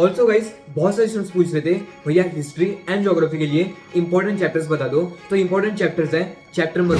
Also guys बहुत सारे students पूछ रहे थे भैया हिस्ट्री एंड ज्योग्राफी के लिए इंपॉर्टेंट चैप्टर्स बता दो। तो इंपॉर्टेंट चैप्टर्स है चैप्टर नंबर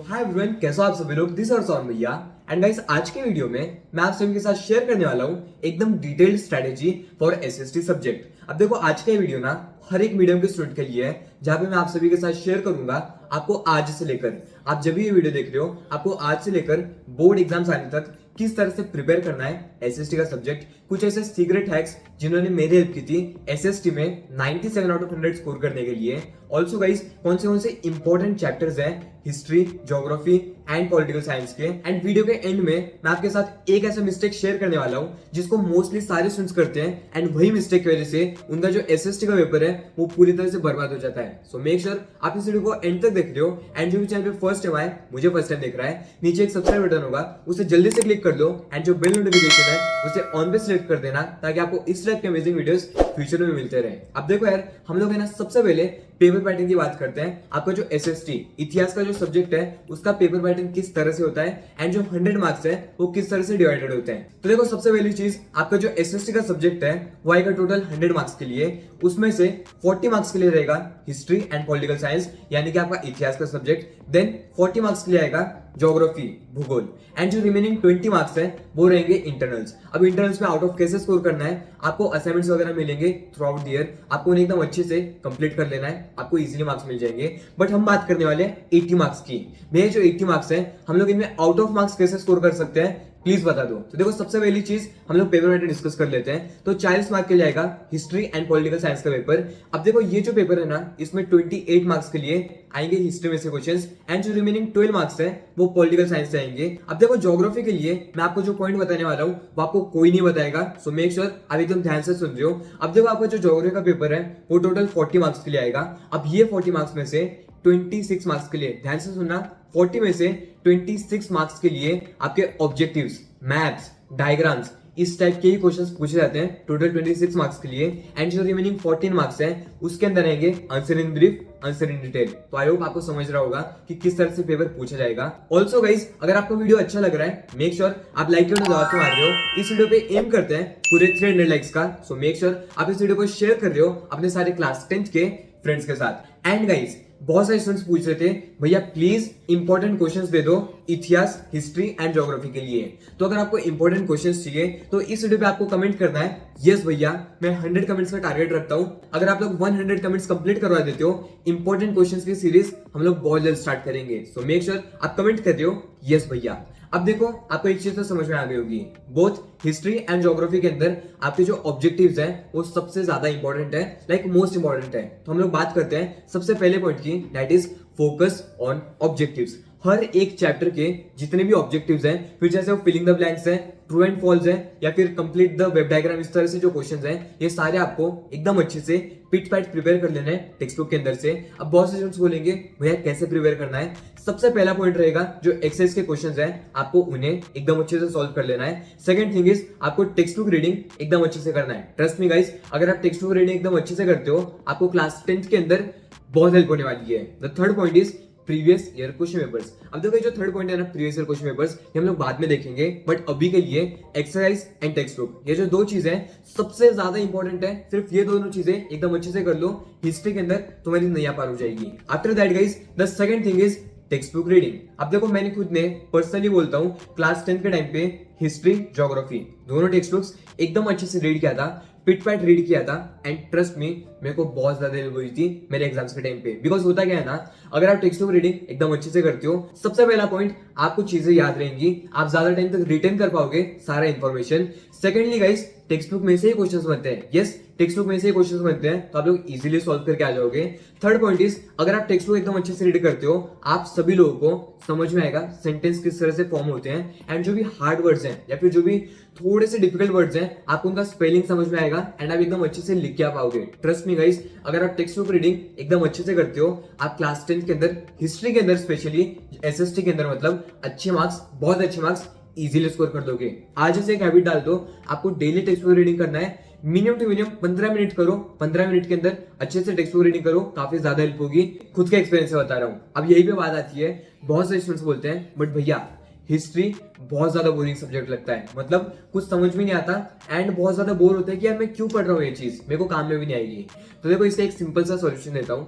हाय एवरीवन, कैसे हो आप सभी लोग। दिस और सॉन भैया एंड गाइस आज के वीडियो में मैं आप सभी के साथ शेयर करने वाला हूं एकदम detailed strategy for SST subject. अब देखो आज का वीडियो ना हर एक मीडियम के स्टूडेंट के लिए है, जहां पे मैं आप सभी के साथ शेयर करूंगा आपको आज से लेकर, आप जब भी ये वीडियो देख रहे हो आपको आज से लेकर बोर्ड एग्जाम्स आने तक किस तरह से प्रिपेयर करना है एसएसटी का सब्जेक्ट। कुछ ऐसे सीक्रेट हैक्स जिन्होंने मेरी हेल्प की थी एसएसटी में 97 आउट ऑफ 100 स्कोर करने के लिए। ऑल्सो गाइस कौन से इंपॉर्टेंट चैप्टर्स हैं history, geography and political science के। एंड वीडियो के एंड में मैं आपके साथ एक ऐसा मिस्टेक शेयर करने वाला हूं जिसको मोस्टली सारे स्टूडेंट्स करते हैं एंड वही मिस्टेक की वजह से उनका जो एसएसटी का पेपर है वो पूरी तरह से बर्बाद हो जाता है। सो मेक श्योर आप इस वीडियो को एंड तक देख रहे हो। एंड जो भी चैनल पे फर्स्ट टाइम आए, मुझे फर्स्ट टाइम देख रहा है, नीचे एक सब्सक्राइब बटन होगा, उसे जल्दी से क्लिक कर लो एंड जो बेल नोटिफिकेशन है उसे ऑन पे सिलेक्ट कर देना ताकि आपको इस टाइप के अमेजिंग वीडियोस फ्यूचर में मिलते रहे। अब देखो यार, हम लोग है ना सबसे पहले पेपर पैटर्न की बात करते हैं। आपका जो एसएसटी इतिहास का जो सब्जेक्ट है उसका पेपर पैटर्न किस तरह से होता है एंड जो 100 मार्क्स है वो किस तरह से डिवाइडेड होते हैं। तो देखो सबसे पहली चीज, आपका जो एसएसटी का सब्जेक्ट है वो आएगा टोटल 100 मार्क्स के लिए। उसमें से 40 मार्क्स के लिए रहेगा हिस्ट्री एंड पॉलिटिकल साइंस यानी कि आपका इतिहास का सब्जेक्ट। देन 40 मार्क्स के लिए आएगा ज्योग्राफी, भूगोल। एंड जो रिमेनिंग 20 मार्क्स है वो रहेंगे इंटरनल्स। अब इंटरनल्स में आउट ऑफ कैसे स्कोर करना है, आपको असाइनमेंट्स वगैरह मिलेंगे थ्रू आउट द ईयर, आपको उन्हें एकदम अच्छे से कंप्लीट कर लेना है, आपको इजीली मार्क्स मिल जाएंगे। बट हम बात करने वाले हैं 80 मार्क्स की। मेरे जो 80 मार्क्स है हम लोग इनमें आउट ऑफ मार्क्स कैसे स्कोर कर सकते हैं प्लीज बता दो। तो देखो सबसे पहली चीज हम लोग पेपर पैटर्न डिस्कस कर लेते हैं। तो 40 मार्क के लिए आएगा हिस्ट्री एंड पॉलिटिकल साइंस का पेपर। अब देखो ये जो पेपर है ना इसमें 28 मार्क्स के लिए आएंगे हिस्ट्री में से क्वेश्चंस एंड जो रिमेनिंग 12 मार्क्स है वो पॉलिटिकल साइंस से आएंगे। अब देखो ज्योग्राफी के लिए मैं आपको जो पॉइंट बताने वाला हूँ वो आपको कोई नहीं बताएगा, सो मेक श्योर आप एकदम ध्यान से सुन रहे हो। अब देखो आपका जो ज्योग्राफी का पेपर है वो टोटल 40 मार्क्स के लिए आएगा। अब ये 40 मार्क्स में से 26 मार्क्स के लिए, ध्यान से सुनना, 40 में से 26 मार्क्स के लिए आपके ऑब्जेक्टिव्स, मैथ्स, डायग्राम्स, इस टाइप के ही क्वेश्चंस पूछे जाते हैं टोटल 26 मार्क्स के लिए। एंड जो रिमेनिंग 14 मार्क्स हैं उसके अंदर रहेंगे answer in brief, answer in detail. तो आई होप आपको समझ रहा होगा कि किस तरह से पेपर पूछा जाएगा। ऑल्सो गाइस अगर आपको वीडियो अच्छा लग रहा है मेक श्योर आप लाइक के बटन दबा के मार रहे हो। इस वीडियो पे एम करते हैं पूरे 300 लाइक्स का। सो मेक श्योर आप इस वीडियो को शेयर कर रहे हो अपने सारे क्लास 10th के फ्रेंड्स के साथ। एंड गाइस बहुत सारे स्टूडेंट्स पूछ रहे थे भैया प्लीज इंपॉर्टेंट क्वेश्चंस दे दो इतिहास, हिस्ट्री एंड ज्योग्राफी के लिए। तो अगर आपको इंपॉर्टेंट क्वेश्चंस चाहिए तो इस वीडियो पे आपको कमेंट करना है यस भैया मैं 100 कमेंट्स का टारगेट रखता हूं। अगर आप लोग 100 कमेंट्स कंप्लीट करवा देते हो इंपॉर्टेंट क्वेश्चंस की सीरीज हम लोग बहुत जल्द स्टार्ट करेंगे। सो मेक श्योर आप कमेंट कर रहे हो यस भैया। अब देखो आपको एक चीज तो समझ में आ गई होगी, बोथ हिस्ट्री एंड ज्योग्राफी के अंदर आपके जो ऑब्जेक्टिव्स हैं वो सबसे ज्यादा इंपॉर्टेंट है, लाइक मोस्ट इंपॉर्टेंट है। तो हम लोग बात करते हैं सबसे पहले पॉइंट की, that is focus on objectives. हर एक चैप्टर के जितने भी ऑब्जेक्टिव्स हैं, फिर जैसे वो फिलिंग द ब्लैंक्स हैं, ट्रू एंड फॉल्स है, या फिर कंप्लीट द वेब डायग्राम, इस तरह से जो क्वेश्चंस हैं ये सारे आपको एकदम अच्छे से पिट पैट प्रिपेयर कर लेना है टेक्स्ट बुक के अंदर से। अब बहुत से स्टूडेंट्स बोलेंगे भैया कैसे प्रिपेयर करना है। सबसे पहला पॉइंट रहेगा जो एक्सरसाइज के क्वेश्चंस हैं आपको उन्हें एकदम अच्छे से सॉल्व कर लेना है। सेकंड थिंग इज आपको टेक्स्ट बुक रीडिंग एकदम अच्छे से करना है। ट्रस्ट मी गाइस, अगर आप टेक्स्ट बुक रीडिंग एकदम अच्छे से करते हो आपको क्लास 10th के अंदर बहुत हेल्प होने वाली है। The third point is previous year question papers. अब देखो जो थर्ड पॉइंट है ना प्रीवियस ईयर क्वेश्चन पेपर्स, ये हम लोग बाद में देखेंगे, बट अभी के लिए एक्सरसाइज एंड टेक्स्ट बुक ये जो दो चीजें सबसे ज्यादा इंपॉर्टेंट है। सिर्फ ये दोनों चीजें एकदम अच्छे से कर लो, हिस्ट्री के अंदर तुम्हारी नैया पार हो जाएगी। After that guys the second thing is text book reading. अब देखो मैंने खुद ने पर्सनली बोलता हूँ क्लास 10th के टाइम पे हिस्ट्री, ज्योग्राफी दोनों टेक्स्ट बुक्स एकदम अच्छे से रीड किया था, पिट पैट रीड किया था। एंड ट्रस्ट मी मेरे को बहुत ज्यादा हेल्प हुई थी मेरे एग्जाम्स के टाइम पे। बिकॉज होता क्या है ना, अगर आप टेक्स्ट बुक रीडिंग एकदम अच्छे से करते हो, सबसे पहला पॉइंट आपको चीजें याद रहेंगी, आप ज्यादा टाइम तक रिटेन कर पाओगे सारा information. Secondly guys text book में से ही क्वेश्चंस बनते हैं, यस टेक्स्ट बुक में से ही क्वेश्चंस बनते हैं, तो आप लोग इजीली सॉल्व करके आ जाओगे। थर्ड पॉइंट इज अगर आप टेक्स्ट बुक एकदम अच्छे से रीड करते हो आप सभी लोगों को समझ में आएगा सेंटेंस किस तरह से फॉर्म होते हैं। एंड जो भी हार्ड वर्ड्स हैं या फिर जो भी थोड़े से डिफिकल्ट वर्ड्स हैं आपको उनका स्पेलिंग समझ में आएगा एंड आप एकदम अच्छे से लिख के आ पाओगे। ट्रस्ट मी गाइस, अगर आप टेक्स्ट बुक रीडिंग एकदम अच्छे से करते हो आप क्लास 10th के अंदर, हिस्ट्री के अंदर स्पेशली, एसएसटी के अंदर मतलब अच्छे मार्क्स, बहुत अच्छे मार्क्स इजीली स्कोर कर दोगे। आज से एक हैबिट डाल दो, आपको डेली टेक्स्ट बुक रीडिंग करना है, मिनिमम टू मिनिमम 15 मिनट करो। 15 मिनट के अंदर अच्छे से टेक्स्ट बुक रीडिंग करो, काफी ज्यादा हेल्प होगी। खुद के एक्सपीरियंस से बता रहा हूँ। अब यही पे बात आती है, बहुत सारे स्टूडेंट्स बोलते हैं बट भैया हिस्ट्री बहुत ज्यादा बोरिंग सब्जेक्ट लगता है, मतलब कुछ समझ में नहीं आता एंड बहुत ज्यादा बोर होता है कि यार मैं क्यों पढ़ रहा हूँ, ये चीज मेरे को काम में भी नहीं आएगी। तो देखो इसका एक सिंपल सा सॉल्यूशन देता हूँ।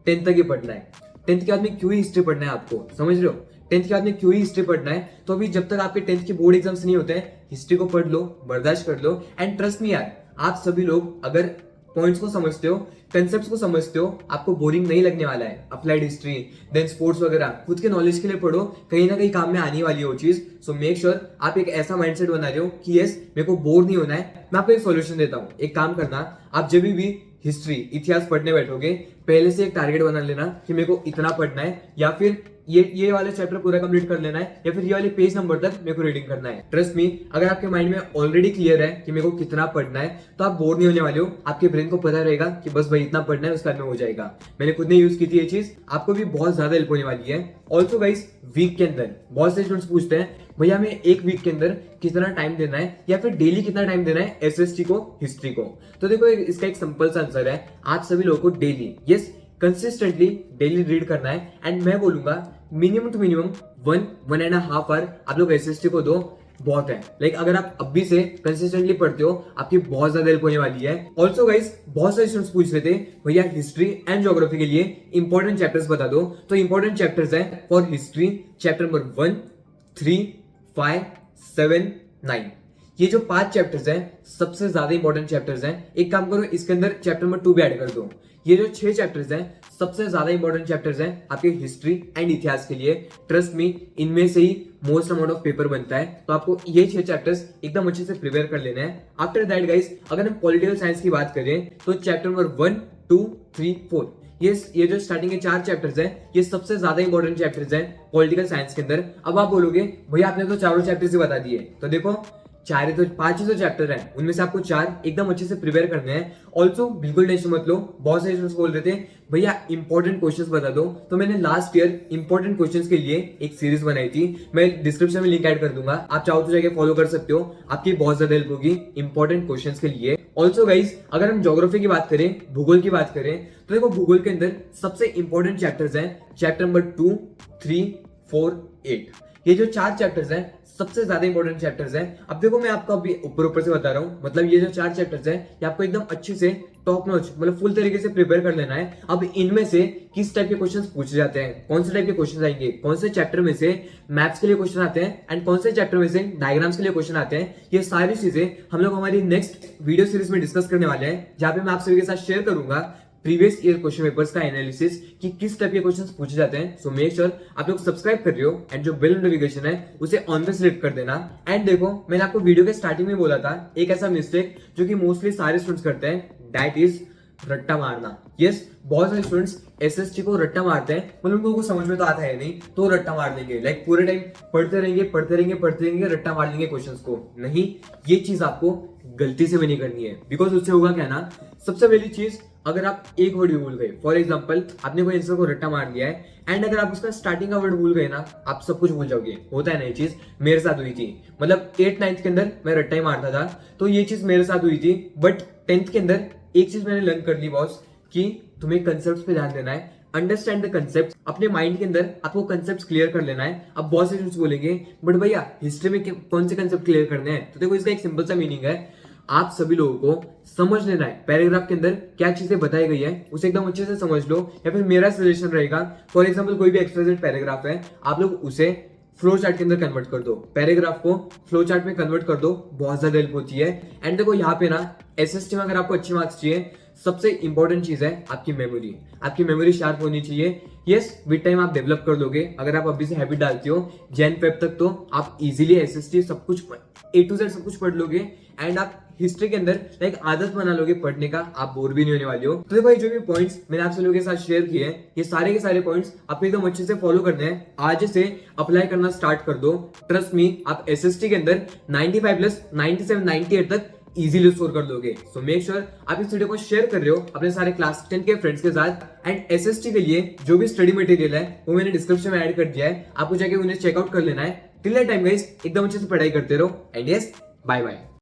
10th तक ही पढ़ना है। 10th के बाद में क्यों ही हिस्ट्री पढ़ना है आपको, समझ रहे हो? 10th के बाद में क्यों ही हिस्ट्री पढ़ना है? तो अभी जब तक आपके 10th के बोर्ड एग्जाम्स नहीं होते हैं, हिस्ट्री को पढ़ लो, बर्दाश्त कर लो एंड ट्रस्ट मी यार, आप सभी लोग अगर पॉइंट्स को समझते हो, कंसेप्ट्स को समझते हो, आपको बोरिंग नहीं लगने वाला है। अप्लाइड हिस्ट्री, देन स्पोर्ट्स वगैरह खुद के नॉलेज के लिए पढ़ो, कहीं ना कहीं काम में आने वाली है वो चीज। सो मेक श्योर आप एक ऐसा माइंडसेट बना रहे हो कि यस मेरे को बोर नहीं होना है। मैं आपको एक सॉल्यूशन देता हूँ, एक काम करना, आप जब भी हिस्ट्री इतिहास पढ़ने बैठोगे, पहले से एक टारगेट बना लेना कि मेरे को इतना पढ़ना है, या फिर ये वाले चैप्टर पूरा कंप्लीट कर लेना है, या फिर ये वाले पेज नंबर तक मेरे को रीडिंग करना है। ट्रस्ट मी, अगर आपके माइंड में ऑलरेडी क्लियर है कि मेरे को कितना पढ़ना है, तो आप बोर नहीं होने वाले हो। आपके ब्रेन को पता रहेगा कि बस भाई इतना पढ़ना है, उसके बाद में हो जाएगा। मैंने खुद ने यूज की थी ये चीज, आपको भी बहुत ज्यादा हेल्प होने वाली है। ऑल्सो गाइस, वीक के अंदर बहुत से स्टूडेंट्स पूछते हैं भैया हमें एक वीक के अंदर कितना टाइम देना है, या फिर डेली कितना टाइम देना है एसएसटी को, हिस्ट्री को। तो देखो इसका एक सिंपल सा आंसर है, आप सभी लोगों को daily, yes consistently daily read करना है। एंड मैं बोलूंगा मिनिमम टू मिनिमम 1.5 आवर आप लोग एसएसटी को दो, बहुत है। लाइक अगर आप अभी से कंसिस्टेंटली पढ़ते हो, आपकी बहुत ज्यादा हेल्प होने वाली है। ऑल्सो गाइस, बहुत सारे स्टूडेंट्स पूछ रहे थे भैया हिस्ट्री एंड ज्योग्राफी के लिए इंपॉर्टेंट चैप्टर्स बता दो। तो इंपॉर्टेंट चैप्टर्स है फॉर हिस्ट्री चैप्टर नंबर 1, 3, 5, 7, 9। ये जो 5 चैप्टर्स हैं सबसे ज्यादा इंपॉर्टेंट चैप्टर्स हैं। एक काम करो, इसके अंदर चैप्टर नंबर 2 भी ऐड कर दो। ये जो 6 चैप्टर्स हैं सबसे ज्यादा इंपॉर्टेंट चैप्टर्स हैं आपके हिस्ट्री एंड इतिहास के लिए। ट्रस्ट मी, इनमें से ही मोस्ट अमाउंट ऑफ पेपर बनता है। तो आपको ये 6 चैप्टर्स एकदम अच्छे से प्रिपेयर कर लेना है। आफ्टर दैट गाइस, अगर हम पॉलिटिकल साइंस की बात करें तो चैप्टर नंबर 1, 2, 3, 4, ये जो स्टार्टिंग के 4 चैप्टर्स हैं, ये सबसे ज्यादा इंपॉर्टेंट चैप्टर्स हैं पॉलिटिकल साइंस के अंदर। अब आप बोलोगे भैया आपने तो चारों चैप्टर्स ही बता दिए, तो देखो 5 ही तो चैप्टर हैं, उनमें से आपको 4 एकदम अच्छे से प्रिपेयर करने हैं। ऑल्सो बिल्कुल टेंशन मत लो, बहुत सारे स्टूडेंट्स बोल रहे थे भैया इंपॉर्टेंट क्वेश्चंस बता दो। तो मैंने लास्ट ईयर इंपॉर्टेंट क्वेश्चंस के लिए एक सीरीज बनाई थी, मैं डिस्क्रिप्शन में लिंक ऐड कर दूंगा, आप चाहो तो जाके फॉलो कर सकते हो। आपकी बहुत ज्यादा हेल्प होगी इंपॉर्टेंट क्वेश्चंस के लिए। ऑल्सो गाइज, अगर हम ज्योग्राफी की बात करें, भूगोल की बात करें, तो देखो भूगोल के अंदर सबसे इंपॉर्टेंट चैप्टर्स हैं चैप्टर नंबर 2, 3, 4, 8। ये जो 4 चैप्टर्स हैं सबसे ज्यादा इंपॉर्टेंट चैप्टर्स हैं। अब देखो मैं आपको अभी ऊपर से बता रहा हूं, मतलब ये जो 4 चैप्टर्स हैं ये आपको एकदम अच्छे से टॉप नॉच, मतलब फुल तरीके से प्रिपेयर कर लेना है। अब इनमें से किस टाइप के क्वेश्चंस पूछे जाते हैं, कौन से टाइप के क्वेश्चंस आएंगे, कौन से चैप्टर में से मैथ्स के लिए क्वेश्चन आते हैं एंड कौन से चैप्टर में से डायग्राम्स के लिए क्वेश्चन आते हैं, ये सारी चीजें हम लोग हमारी नेक्स्ट वीडियो सीरीज में डिस्कस करने वाले हैं, जहां पे मैं आप सभी के साथ शेयर करूंगा प्रीवियस ईयर क्वेश्चन पेपर्स का एनालिसिस कि किस टाइप के क्वेश्चंस पूछे जाते हैं। सो मेक श्योर आप लोग सब्सक्राइब कर रहे हो एंड जो बेल नोटिफिकेशन है उसे ऑन पे सिलेक्ट कर देना। एंड देखो मैंने आपको वीडियो के स्टार्टिंग में बोला था एक ऐसा मिस्टेक जो कि मोस्टली सारे स्टूडेंट्स करते हैं, दैट इज रट्टा मारना। यस, बहुत सारे स्टूडेंट्स एसएसटी को रट्टा मारते हैं, मतलब उनको कुछ समझ में तो आता है नहीं तो रट्टा मार देंगे, लाइक पूरे टाइम पढ़ते रहेंगे, रट्टा मार लेंगे क्वेश्चंस को। नहीं, ये चीज आपको गलती से भी नहीं करनी है, बिकॉज उससे होगा क्या ना, सबसे पहली चीज, अगर आप एक वर्ड भी भूल गए, फॉर एग्जाम्पल आपने कोई आंसर को रट्टा मार दिया है एंड अगर आप उसका स्टार्टिंग का वर्ड भूल गए ना, आप सब कुछ भूल जाओगे। होता है ना, ये चीज मेरे साथ हुई थी, मतलब 8th 9th के अंदर मैं रट्टा ही मारता था, तो ये चीज मेरे साथ हुई थी। बट 10th के अंदर एक चीज मैंने लर्न कर ली बॉस, कि तुम्हें कंसेप्ट पे ध्यान देना है, अंडरस्टैंड द कंसेप्ट। अपने माइंड के अंदर आपको कंसेप्ट क्लियर कर लेना है। अब बहुत से स्टूडेंट्स बोलेंगे बट भैया हिस्ट्री में कौन से कंसेप्ट क्लियर करने हैं, तो देखो इसका एक सिंपल सा मीनिंग है, आप सभी लोगों को समझ लेना है पैराग्राफ के अंदर क्या चीजें बताई गई है, उसे एकदम अच्छे से समझ लो। या फिर मेरा सजेशन रहेगा, फॉर एग्जांपल कोई भी एक्सप्रेजेंट पैराग्राफ है, आप लोग उसे फ्लो चार्ट के अंदर कन्वर्ट कर दो, पैराग्राफ को फ्लो चार्ट में कन्वर्ट कर दो, बहुत ज्यादा हेल्प होती है। एंड देखो यहाँ पे ना एसएसटी में अगर आपको अच्छे मार्क्स चाहिए, सबसे इंपॉर्टेंट चीज है आपकी मेमोरी। आपकी मेमोरी शार्प होनी चाहिए। यस, विद टाइम आप डेवलप कर लोगे, अगर आप अभी से हैबिट डालते हो, जैन फेब तक तो आप इजीली एसएसटी सब कुछ A to Z सब कुछ पढ़ लोगे एंड आप हिस्ट्री के अंदर लाइक आदत बना लोगे पढ़ने का, आप बोर भी नहीं होने वाले हो। तो देखो ये जो भी पॉइंट्स मैंने आप लोगों के साथ शेयर किए हैं, ये सारे के सारे पॉइंट्स आपको एकदम अच्छे से फॉलो करने हैं, आज से अप्लाई करना स्टार्ट कर दो। ट्रस्ट मी, आप एसएसटी के अंदर 95 प्लस 97 98 तक इजीली स्कोर कर दोगे। सो मेक श्योर आप इस वीडियो को शेयर कर रहे हो अपने सारे क्लास 10 के फ्रेंड्स के साथ। एंड एसएसटी के लिए जो भी स्टडी मटेरियल है वो मैंने डिस्क्रिप्शन में ऐड कर दिया है, आपको जाके उन्हें चेकआउट कर लेना है। टिल दैट टाइम गाइस, एकदम अच्छे से पढ़ाई करते रहो एंड यस, बाय बाय।